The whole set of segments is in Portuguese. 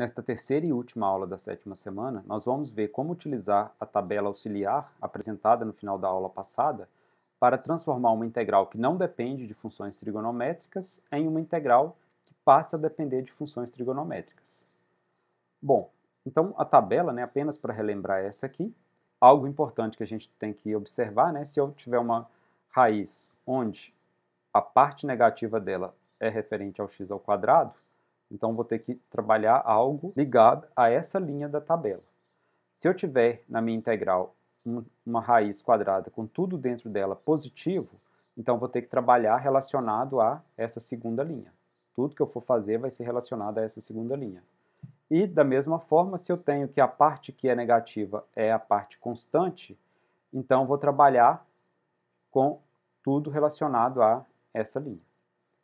Nesta terceira e última aula da sétima semana, nós vamos ver como utilizar a tabela auxiliar apresentada no final da aula passada para transformar uma integral que não depende de funções trigonométricas em uma integral que passa a depender de funções trigonométricas. Bom, então a tabela, apenas para relembrar essa aqui, algo importante que a gente tem que observar, se eu tiver uma raiz onde a parte negativa dela é referente ao x ao quadrado, então vou ter que trabalhar algo ligado a essa linha da tabela. Se eu tiver na minha integral uma raiz quadrada com tudo dentro dela positivo, então vou ter que trabalhar relacionado a essa segunda linha. Tudo que eu for fazer vai ser relacionado a essa segunda linha. E da mesma forma, se eu tenho que a parte que é negativa é a parte constante, então vou trabalhar com tudo relacionado a essa linha.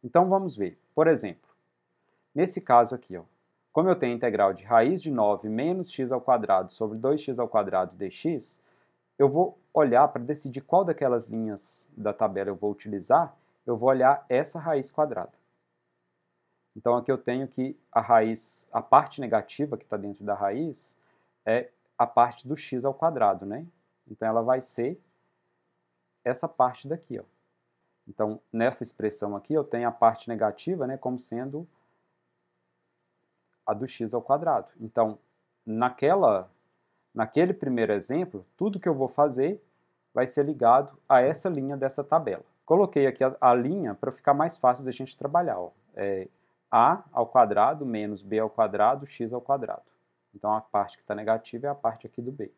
Então vamos ver. Por exemplo, nesse caso aqui, como eu tenho a integral de raiz de 9 menos x ao quadrado sobre 2x ao quadrado dx, eu vou olhar para decidir qual daquelas linhas da tabela eu vou utilizar, eu vou olhar essa raiz quadrada. Então aqui eu tenho que a parte negativa que está dentro da raiz é a parte do x ao quadrado, Então ela vai ser essa parte daqui, Então nessa expressão aqui eu tenho a parte negativa, como sendo a do x ao quadrado. Então naquele primeiro exemplo, tudo que eu vou fazer vai ser ligado a essa linha dessa tabela. Coloquei aqui a linha para ficar mais fácil da gente trabalhar, a ao quadrado menos b ao quadrado, x ao quadrado. Então, a parte que está negativa é a parte aqui do b.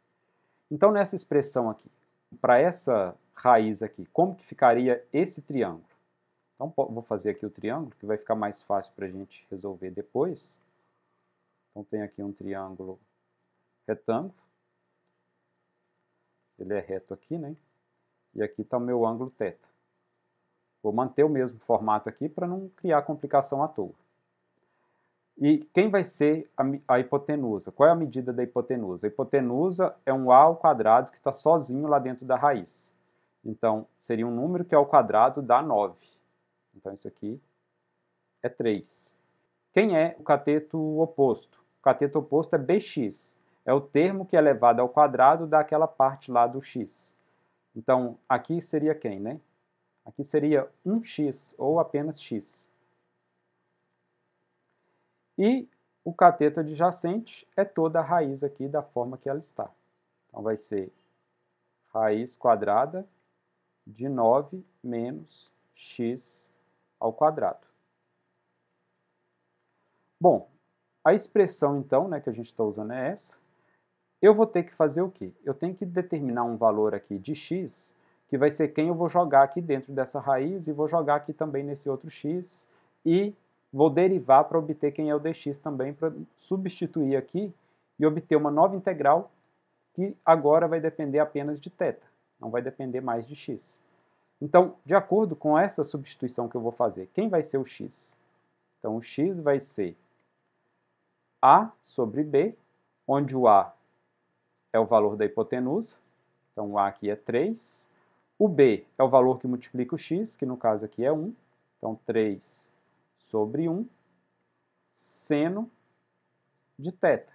Então, nessa expressão aqui, para essa raiz aqui, como que ficaria esse triângulo? Então, vou fazer aqui o triângulo, que vai ficar mais fácil para a gente resolver depois. Então, tem aqui um triângulo retângulo. Ele é reto aqui, E aqui está o meu ângulo θ. Vou manter o mesmo formato aqui para não criar complicação à toa. E quem vai ser a hipotenusa? Qual é a medida da hipotenusa? A hipotenusa é um a ao quadrado que está sozinho lá dentro da raiz. Então, seria um número que ao quadrado dá 9. Então, isso aqui é 3. Quem é o cateto oposto? O cateto oposto é bx. É o termo que é elevado ao quadrado daquela parte lá do x. Então, aqui seria quem, Aqui seria 1x, ou apenas x. E o cateto adjacente é toda a raiz aqui da forma que ela está. Então, vai ser raiz quadrada de 9 menos x ao quadrado. Bom, a expressão, então, que a gente está usando é essa. Eu vou ter que fazer o quê? Eu tenho que determinar um valor aqui de x, que vai ser quem eu vou jogar aqui dentro dessa raiz, e vou jogar aqui também nesse outro x, e vou derivar para obter quem é o dx também, para substituir aqui e obter uma nova integral que agora vai depender apenas de θ, não vai depender mais de x. Então, de acordo com essa substituição que eu vou fazer, quem vai ser o x? Então, o x vai ser a sobre b, onde o a é o valor da hipotenusa, então o a aqui é 3. O b é o valor que multiplica o x, que no caso aqui é 1. Então, 3 sobre 1, seno de θ.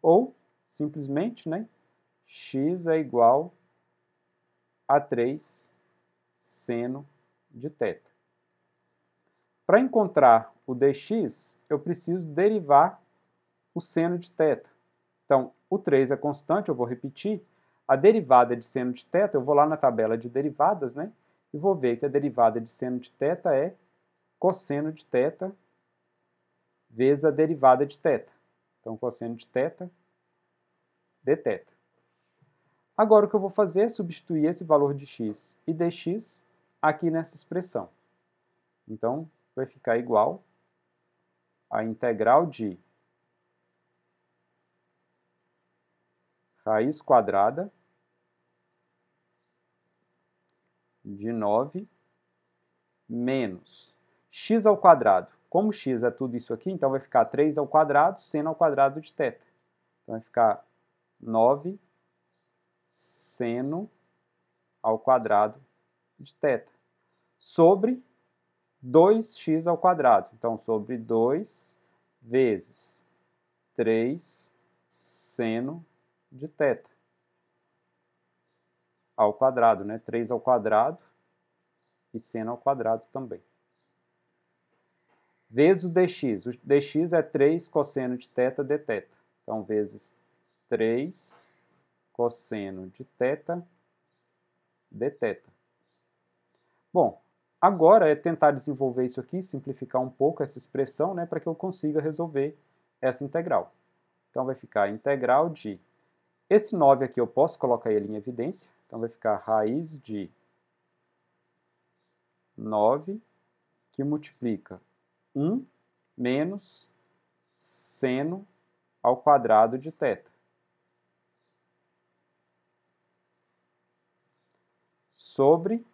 Ou, simplesmente, x é igual a 3 seno de θ. Para encontrar o dx, eu preciso derivar o seno de θ. Então, o 3 é constante, eu vou repetir. A derivada de seno de θ, eu vou lá na tabela de derivadas, e vou ver que a derivada de seno de θ é cosseno de θ vezes a derivada de θ. Então, cosseno de θ dθ. Agora, o que eu vou fazer é substituir esse valor de x e dx aqui nessa expressão. Então, vai ficar igual a integral de raiz quadrada de 9 menos x ao quadrado. Como x é tudo isso aqui, então vai ficar 3 ao quadrado, seno ao quadrado de θ. Então vai ficar 9 seno ao quadrado de θ. Sobre 2x ao quadrado. Então, sobre 2 vezes 3 seno de θ ao quadrado, né? 3 ao quadrado e seno ao quadrado também. Vezes o dx. O dx é 3 cosseno de θ dθ. Então, vezes 3 cosseno de θ dθ. Bom, agora é tentar desenvolver isso aqui, simplificar um pouco essa expressão, né, para que eu consiga resolver essa integral. Então, vai ficar a integral de... Esse 9 aqui eu posso colocar ele em evidência. Então, vai ficar raiz de 9, que multiplica 1 menos seno ao quadrado de θ. Sobre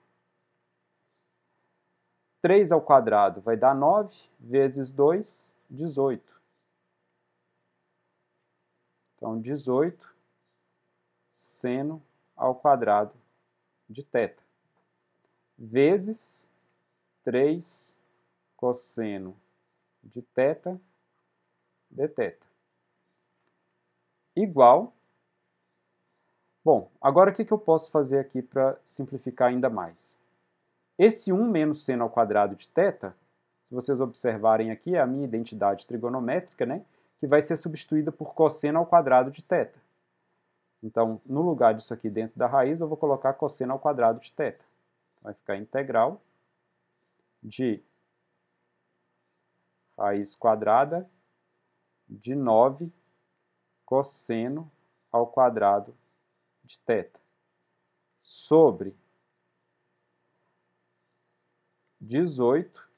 3 ao quadrado vai dar 9, vezes 2, 18. Então, 18 seno ao quadrado de θ. Vezes 3 cosseno de θ dθ. Igual... Bom, agora o que eu posso fazer aqui para simplificar ainda mais? Esse 1 menos seno ao quadrado de θ, se vocês observarem aqui, é a minha identidade trigonométrica, né, que vai ser substituída por cosseno ao quadrado de θ. Então, no lugar disso aqui dentro da raiz, eu vou colocar cosseno ao quadrado de θ. Vai ficar integral de raiz quadrada de 9 cosseno ao quadrado de θ sobre 18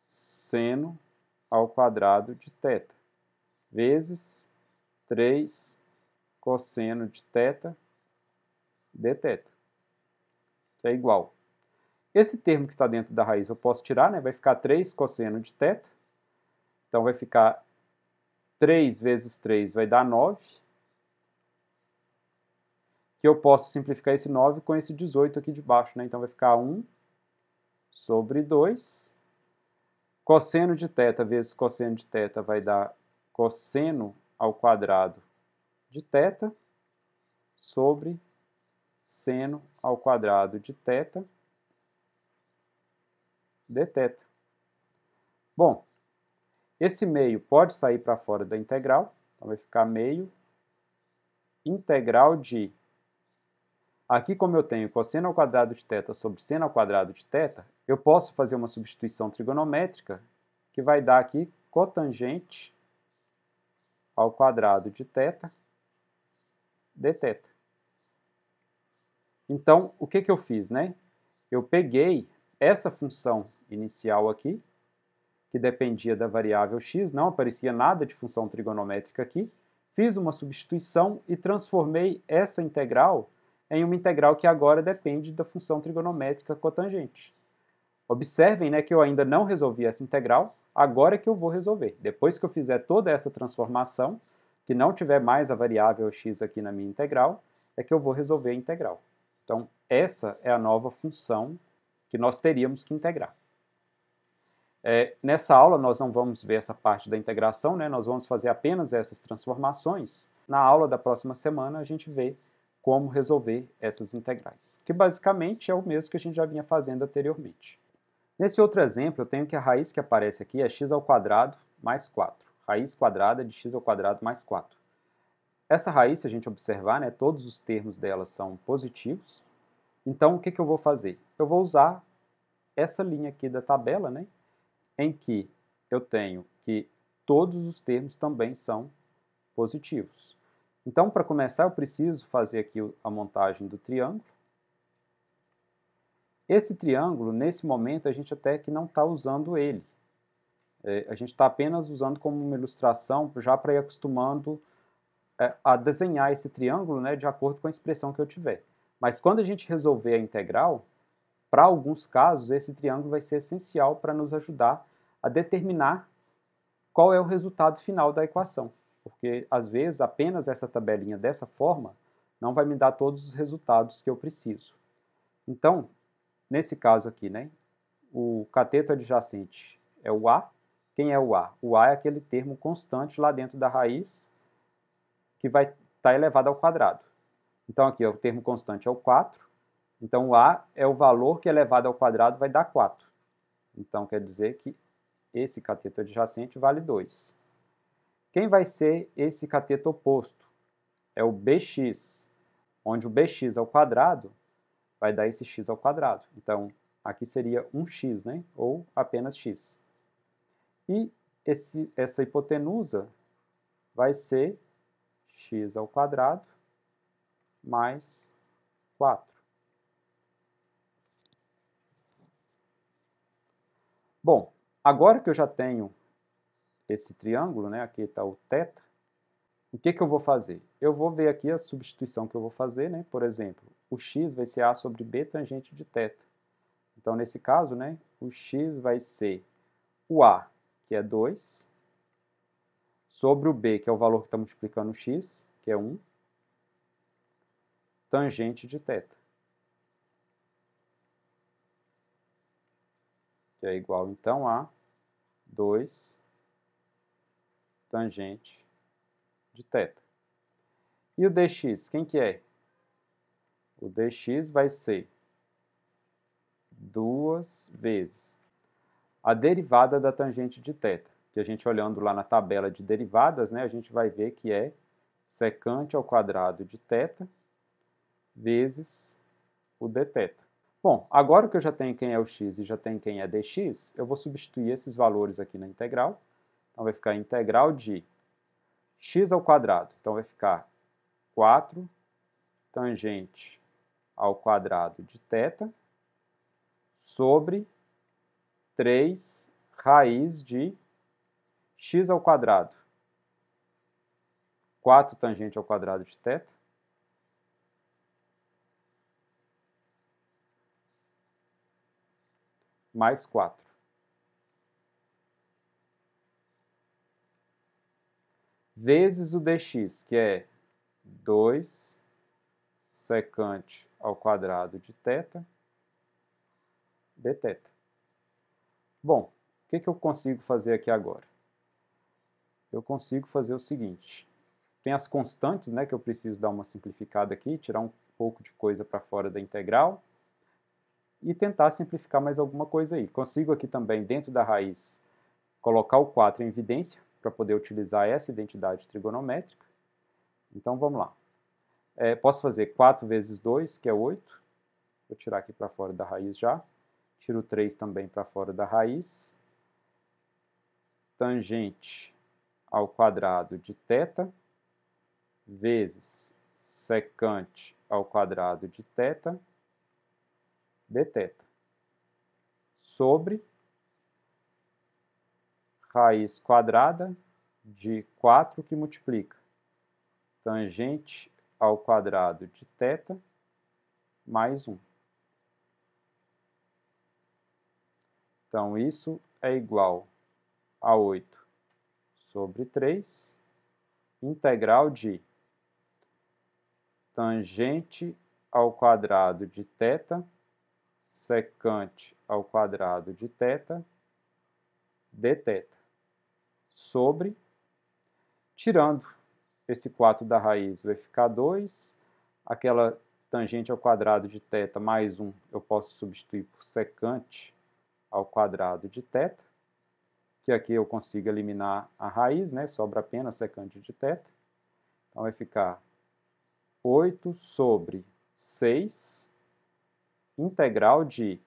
seno ao quadrado de θ vezes 3 cosseno de θ dθ, que é igual. Esse termo que está dentro da raiz eu posso tirar, né? Vai ficar 3 cosseno de θ, então vai ficar 3 vezes 3 vai dar 9, que eu posso simplificar esse 9 com esse 18 aqui de baixo, né? Então vai ficar 1 sobre 2. Cosseno de θ vezes cosseno de θ vai dar cosseno ao quadrado de θ sobre seno ao quadrado de θ dθ. Bom, esse meio pode sair para fora da integral, então vai ficar meio integral de... Aqui, como eu tenho cosseno ao quadrado de θ sobre seno ao quadrado de θ, eu posso fazer uma substituição trigonométrica que vai dar aqui cotangente ao quadrado de θ dθ. Então, o que eu fiz, né? Eu peguei essa função inicial aqui, que dependia da variável x, não aparecia nada de função trigonométrica aqui, fiz uma substituição e transformei essa integral em uma integral que agora depende da função trigonométrica cotangente. Observem, né, que eu ainda não resolvi essa integral, agora é que eu vou resolver. Depois que eu fizer toda essa transformação, que não tiver mais a variável x aqui na minha integral, é que eu vou resolver a integral. Então, essa é a nova função que nós teríamos que integrar. Nessa aula nós não vamos ver essa parte da integração, né? Nós vamos fazer apenas essas transformações. Na aula da próxima semana a gente vê como resolver essas integrais, que basicamente é o mesmo que a gente já vinha fazendo anteriormente. Nesse outro exemplo, eu tenho que a raiz que aparece aqui é x ao quadrado mais 4. Raiz quadrada de x ao quadrado mais 4. Essa raiz, se a gente observar, né, todos os termos dela são positivos. Então, o que eu vou fazer? Eu vou usar essa linha aqui da tabela, né, em que eu tenho que todos os termos também são positivos. Então, para começar, eu preciso fazer aqui a montagem do triângulo. Esse triângulo, nesse momento, a gente até que não está usando ele. A gente está apenas usando como uma ilustração, já para ir acostumando a desenhar esse triângulo, né, de acordo com a expressão que eu tiver. Mas quando a gente resolver a integral, para alguns casos, esse triângulo vai ser essencial para nos ajudar a determinar qual é o resultado final da equação. Porque, às vezes, apenas essa tabelinha dessa forma não vai me dar todos os resultados que eu preciso. Então, nesse caso aqui, né, o cateto adjacente é o A, Quem é o a? O a é aquele termo constante lá dentro da raiz que vai estar elevado ao quadrado. Então aqui o termo constante é o 4, então o a é o valor que elevado ao quadrado vai dar 4. Então quer dizer que esse cateto adjacente vale 2. Quem vai ser esse cateto oposto? É o bx, onde o bx ao quadrado vai dar esse x ao quadrado. Então, aqui seria 1x, né? Ou apenas x. E essa hipotenusa vai ser x ao quadrado mais 4. Bom, agora que eu já tenho esse triângulo, né? Aqui está o θ, o que eu vou fazer? Eu vou ver aqui a substituição que eu vou fazer, né? Por exemplo, o x vai ser a sobre b tangente de θ. Então, nesse caso, né, o x vai ser o a, que é 2, sobre o b, que é o valor que está multiplicando o x, que é 1, tangente de θ, que é igual, então, a 2 tangente de θ. E o dx, quem que é? O dx vai ser 2 vezes a derivada da tangente de θ, que a gente olhando lá na tabela de derivadas, né, a gente vai ver que é secante ao quadrado de θ vezes o dθ. Bom, agora que eu já tenho quem é o x e já tenho quem é dx, eu vou substituir esses valores aqui na integral. Então vai ficar a integral de x ao quadrado. Então vai ficar 4 tangente ao quadrado de θ sobre 3 raiz de x ao quadrado. 4 tangente ao quadrado de θ mais 4. Vezes o dx, que é 2 secante ao quadrado de θ dθ. Bom, o que eu consigo fazer aqui agora? Eu consigo fazer o seguinte. Tem as constantes, né, que eu preciso dar uma simplificada aqui, tirar um pouco de coisa para fora da integral e tentar simplificar mais alguma coisa aí. Consigo aqui também, dentro da raiz, colocar o 4 em evidência para poder utilizar essa identidade trigonométrica. Então, vamos lá. Posso fazer 4 vezes 2, que é 8. Vou tirar aqui para fora da raiz já. Tiro 3 também para fora da raiz. Tangente ao quadrado de θ vezes secante ao quadrado de θ dθ sobre raiz quadrada de 4 que multiplica tangente ao quadrado de θ mais 1. Então, isso é igual a 8 sobre 3, integral de tangente ao quadrado de θ secante ao quadrado de θ dθ sobre, tirando esse 4 da raiz, vai ficar 2, aquela tangente ao quadrado de θ mais 1 eu posso substituir por secante ao quadrado de θ, que aqui eu consigo eliminar a raiz, né? Sobra apenas secante de θ. Então vai ficar 8 sobre 6, integral de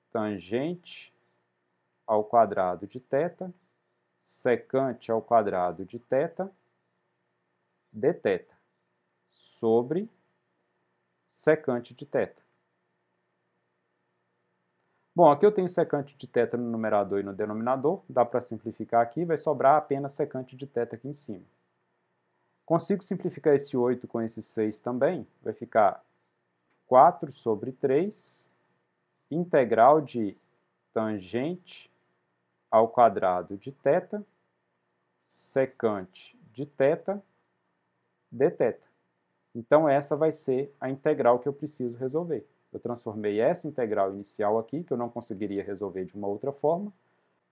tangente ao quadrado de θ, secante ao quadrado de θ, dθ, sobre secante de θ. Bom, aqui eu tenho secante de θ no numerador e no denominador, dá para simplificar aqui, vai sobrar apenas secante de θ aqui em cima. Consigo simplificar esse 8 com esse 6 também, vai ficar 4 sobre 3, integral de tangente ao quadrado de θ, secante de θ, dθ. Então, essa vai ser a integral que eu preciso resolver. Eu transformei essa integral inicial aqui, que eu não conseguiria resolver de uma outra forma,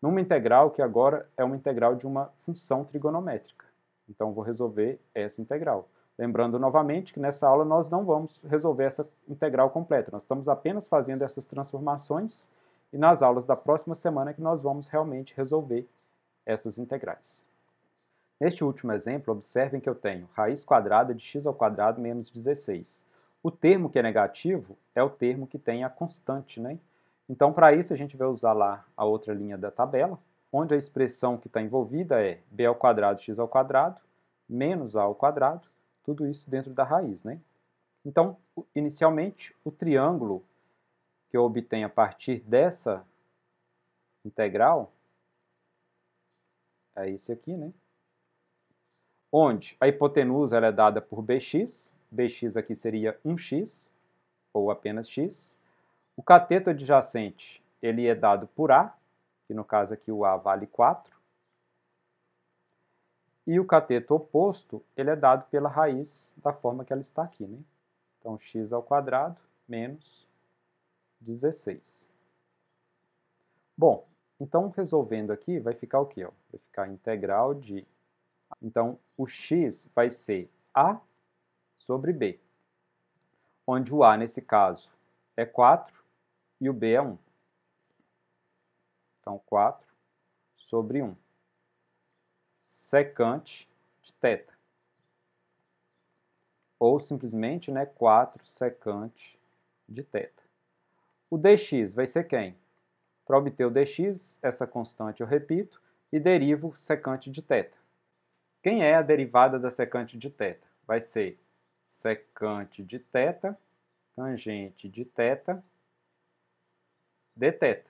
numa integral que agora é uma integral de uma função trigonométrica. Então, vou resolver essa integral. Lembrando novamente que nessa aula nós não vamos resolver essa integral completa, nós estamos apenas fazendo essas transformações e nas aulas da próxima semana que nós vamos realmente resolver essas integrais. Neste último exemplo, observem que eu tenho raiz quadrada de x ao quadrado menos 16. O termo que é negativo é o termo que tem a constante, né? Então, para isso, a gente vai usar lá a outra linha da tabela, onde a expressão que está envolvida é b ao quadrado x ao quadrado menos a ao quadrado, tudo isso dentro da raiz, né? Então, inicialmente, o triângulo que eu obtenho a partir dessa integral é esse aqui, né? Onde a hipotenusa ela é dada por bx, bx aqui seria 1x, ou apenas x. O cateto adjacente ele é dado por a, que no caso aqui o a vale 4. E o cateto oposto ele é dado pela raiz da forma que ela está aqui, né? Então, x ao quadrado menos 16. Bom, então resolvendo aqui vai ficar o quê? Vai ficar a integral de... Então, o x vai ser a sobre b, onde o a, nesse caso, é 4 e o b é 1. Então, 4 sobre 1. Secante de θ. Ou simplesmente, né, 4 secante de θ. O dx vai ser quem? Para obter o dx, essa constante eu repito, e derivo secante de θ. Quem é a derivada da secante de θ? Vai ser secante de θ, tangente de θ, dθ.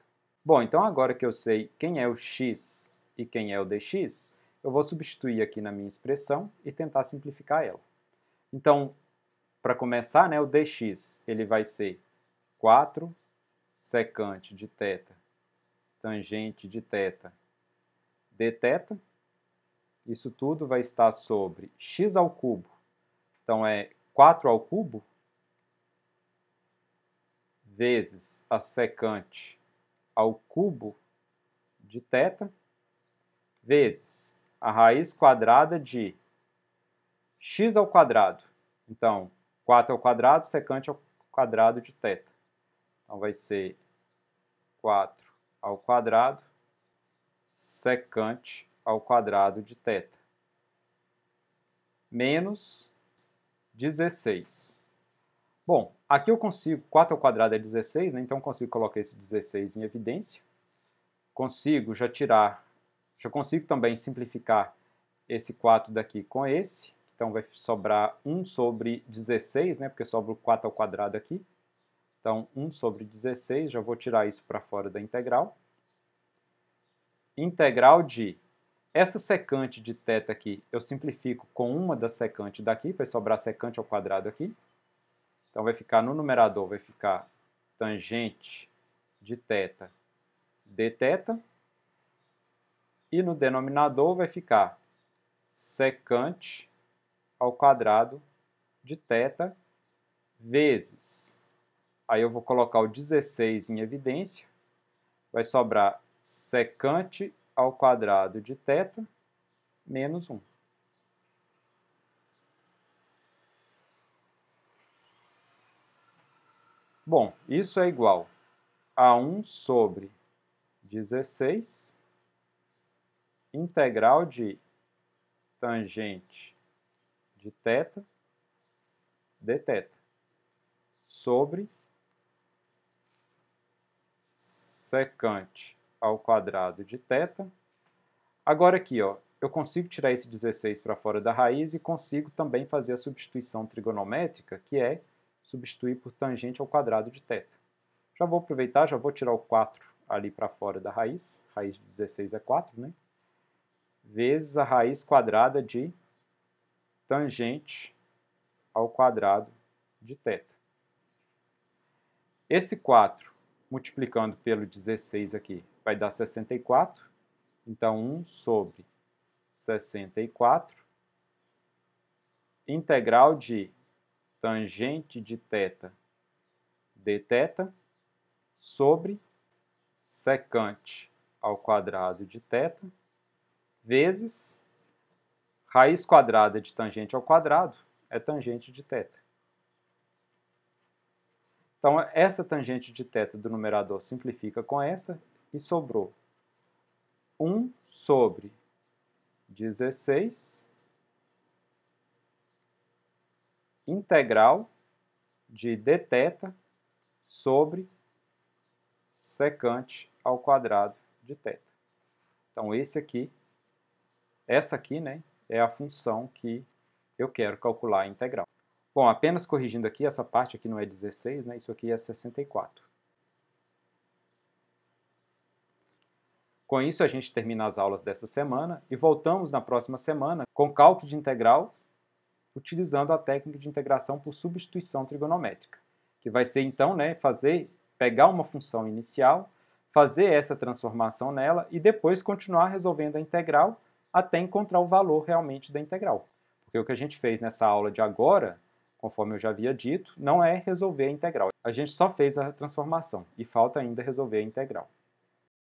Bom, então agora que eu sei quem é o x e quem é o dx, eu vou substituir aqui na minha expressão e tentar simplificar ela. Então, para começar, né, o dx ele vai ser 4 secante de θ, tangente de θ, dθ. Isso tudo vai estar sobre x ao cubo. Então, é 4 ao cubo vezes a secante ao cubo de θ, vezes a raiz quadrada de x ao quadrado. Então, 4 ao quadrado, secante ao quadrado de θ. Então, vai ser 4 ao quadrado, secante ao quadrado de θ, menos 16. Bom, aqui eu consigo, 4 ao quadrado é 16, né? Então eu consigo colocar esse 16 em evidência. Consigo já consigo também simplificar esse 4 daqui com esse. Então vai sobrar 1 sobre 16, né? Porque sobra o 4 ao quadrado aqui. Então 1 sobre 16, já vou tirar isso para fora da integral. Integral de... Essa secante de θ aqui, eu simplifico com uma da secante daqui, vai sobrar secante ao quadrado aqui. Então vai ficar no numerador, vai ficar tangente de θ dθ. E no denominador vai ficar secante ao quadrado de θ vezes. Aí eu vou colocar o 16 em evidência. Vai sobrar secante ao quadrado de θ menos 1. Bom, isso é igual a 1 sobre 16 integral de tangente de θ dθ sobre secante ao quadrado de θ. Agora aqui, ó, eu consigo tirar esse 16 para fora da raiz e consigo também fazer a substituição trigonométrica, que é substituir por tangente ao quadrado de θ. Já vou aproveitar, já vou tirar o 4 ali para fora da raiz. Raiz de 16 é 4, né? Vezes a raiz quadrada de tangente ao quadrado de θ. Esse 4, multiplicando pelo 16 aqui, vai dar 64. Então, 1 sobre 64, integral de tangente de θ dθ sobre secante ao quadrado de θ vezes raiz quadrada de tangente ao quadrado é tangente de θ. Então, essa tangente de θ do numerador simplifica com essa e sobrou 1 sobre 16 integral de dθ sobre secante ao quadrado de θ. Então, essa aqui, né, é a função que eu quero calcular a integral. Bom, apenas corrigindo aqui, essa parte aqui não é 16, né, isso aqui é 64. Com isso, a gente termina as aulas dessa semana e voltamos na próxima semana com cálculo de integral utilizando a técnica de integração por substituição trigonométrica, que vai ser então, né, pegar uma função inicial, fazer essa transformação nela e depois continuar resolvendo a integral até encontrar o valor realmente da integral. Porque o que a gente fez nessa aula de agora, conforme eu já havia dito, não é resolver a integral. A gente só fez a transformação e falta ainda resolver a integral.